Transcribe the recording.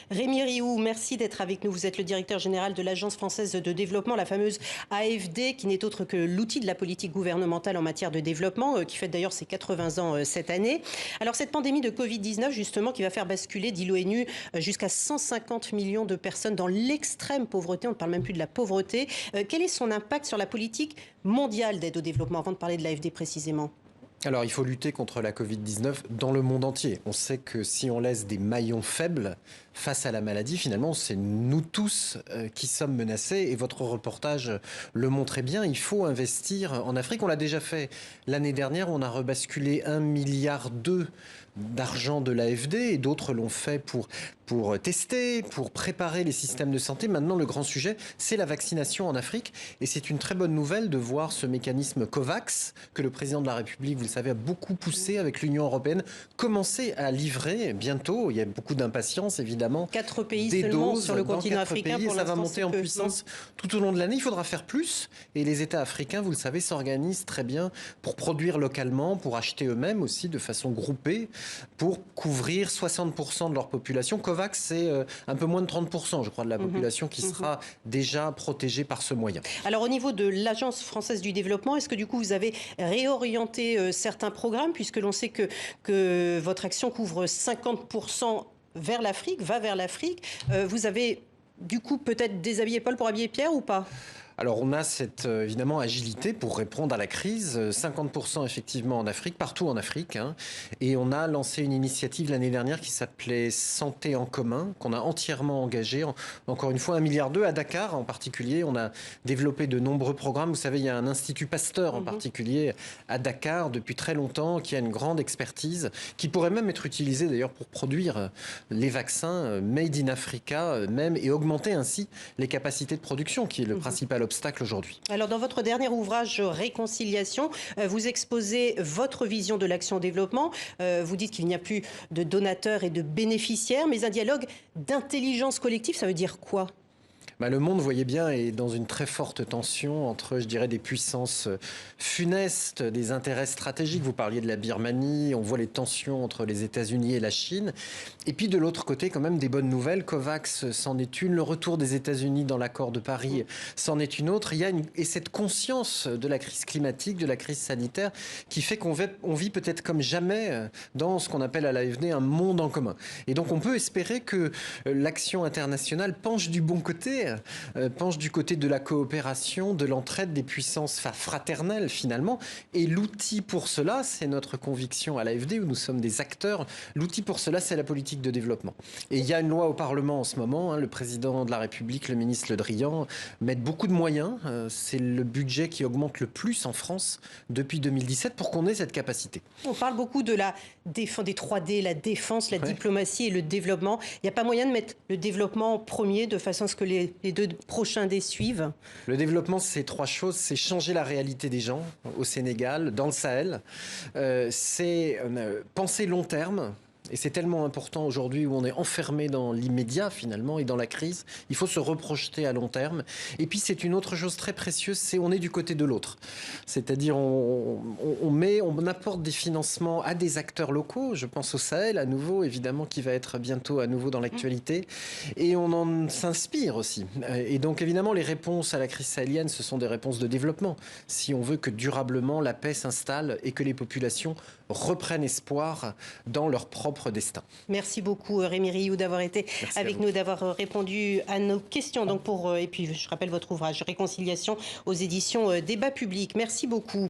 Rémi Rioux, merci d'être avec nous. Vous êtes le directeur général de l'Agence française de développement, la fameuse AFD, qui n'est autre que l'outil de la politique gouvernementale en matière de développement, qui fête d'ailleurs ses 80 ans cette année. Alors cette pandémie de Covid-19, justement, qui va faire basculer, dit l'ONU, jusqu'à 150 millions de personnes dans l'extrême pauvreté, on ne parle même plus de la pauvreté. Quel est son impact sur la politique mondiale d'aide au développement, avant de parler de l'AFD précisément? Alors, il faut lutter contre la Covid-19 dans le monde entier. On sait que si on laisse des maillons faibles face à la maladie, finalement, c'est nous tous qui sommes menacés. Et votre reportage le montrait bien. Il faut investir en Afrique. On l'a déjà fait l'année dernière. On a rebasculé 1,2 milliard d'argent de l'AFD et d'autres l'ont fait pour tester, pour préparer les systèmes de santé. Maintenant, le grand sujet, c'est la vaccination en Afrique. Et c'est une très bonne nouvelle de voir ce mécanisme COVAX que le président de la République, vous le savez, a beaucoup poussé avec l'Union européenne, commencer à livrer bientôt. Il y a beaucoup d'impatience, évidemment. 4 pays des seulement doses sur le continent africain. Pour ça va monter en puissance tout au long de l'année. Il faudra faire plus. Et les États africains, vous le savez, s'organisent très bien pour produire localement, pour acheter eux-mêmes aussi de façon groupée, pour couvrir 60% de leur population. COVAX, c'est un peu moins de 30%, je crois, de la population qui sera déjà protégée par ce moyen. Alors, au niveau de l'Agence française du développement, est-ce que du coup, vous avez réorienté certains programmes, puisque l'on sait que votre action couvre 50% vers l'Afrique, va vers l'Afrique. Vous avez du coup peut-être déshabillé Paul pour habiller Pierre ou pas ? Alors on a cette évidemment agilité pour répondre à la crise, 50% effectivement en Afrique, partout en Afrique, hein. Et on a lancé une initiative l'année dernière qui s'appelait Santé en commun, qu'on a entièrement engagée, encore une fois 1,2 milliard à Dakar en particulier. On a développé de nombreux programmes. Vous savez, il y a un institut Pasteur en particulier à Dakar depuis très longtemps, qui a une grande expertise, qui pourrait même être utilisée d'ailleurs pour produire les vaccins made in Africa même, et augmenter ainsi les capacités de production, qui est le principal obstacle aujourd'hui. Alors, dans votre dernier ouvrage Réconciliation, vous exposez votre vision de l'action développement. Vous dites qu'il n'y a plus de donateurs et de bénéficiaires, mais un dialogue d'intelligence collective, ça veut dire quoi ? Le monde, voyez bien, est dans une très forte tension entre, je dirais, des puissances funestes, des intérêts stratégiques. Vous parliez de la Birmanie, on voit les tensions entre les États-Unis et la Chine. Et puis de l'autre côté, quand même, des bonnes nouvelles. COVAX, c'en est une. Le retour des États-Unis dans l'accord de Paris, c'en est une autre. Il y a et cette conscience de la crise climatique, de la crise sanitaire, qui fait qu'on vit peut-être comme jamais dans ce qu'on appelle à l'AFD un monde en commun. Et donc on peut espérer que l'action internationale penche du bon côté, penche du côté de la coopération, de l'entraide des puissances fraternelles finalement. Et l'outil pour cela, c'est notre conviction à l'AFD, où nous sommes des acteurs. L'outil pour cela, c'est la politique de développement. Et il y a une loi au Parlement en ce moment, hein, le président de la République, le ministre Le Drian, mettent beaucoup de moyens. C'est le budget qui augmente le plus en France depuis 2017 pour qu'on ait cette capacité. On parle beaucoup de des 3D, la défense, la diplomatie et le développement. Il n'y a pas moyen de mettre le développement en premier de façon à ce que les 2 prochains des suivent? Le développement, c'est 3 choses. C'est changer la réalité des gens au Sénégal, dans le Sahel. C'est penser long terme. Et c'est tellement important aujourd'hui où on est enfermé dans l'immédiat finalement et dans la crise. Il faut se reprojeter à long terme. Et puis c'est une autre chose très précieuse, c'est on est du côté de l'autre. C'est-à-dire on apporte des financements à des acteurs locaux. Je pense au Sahel à nouveau, évidemment, qui va être bientôt à nouveau dans l'actualité. Et on en s'inspire aussi. Et donc évidemment les réponses à la crise sahélienne, ce sont des réponses de développement. Si on veut que durablement la paix s'installe et que les populations reprennent espoir dans leur propre destin. Merci beaucoup Rémi Rioux d'avoir été avec nous, d'avoir répondu à nos questions. Donc et puis je rappelle votre ouvrage Réconciliation aux éditions Débat Public. Merci beaucoup.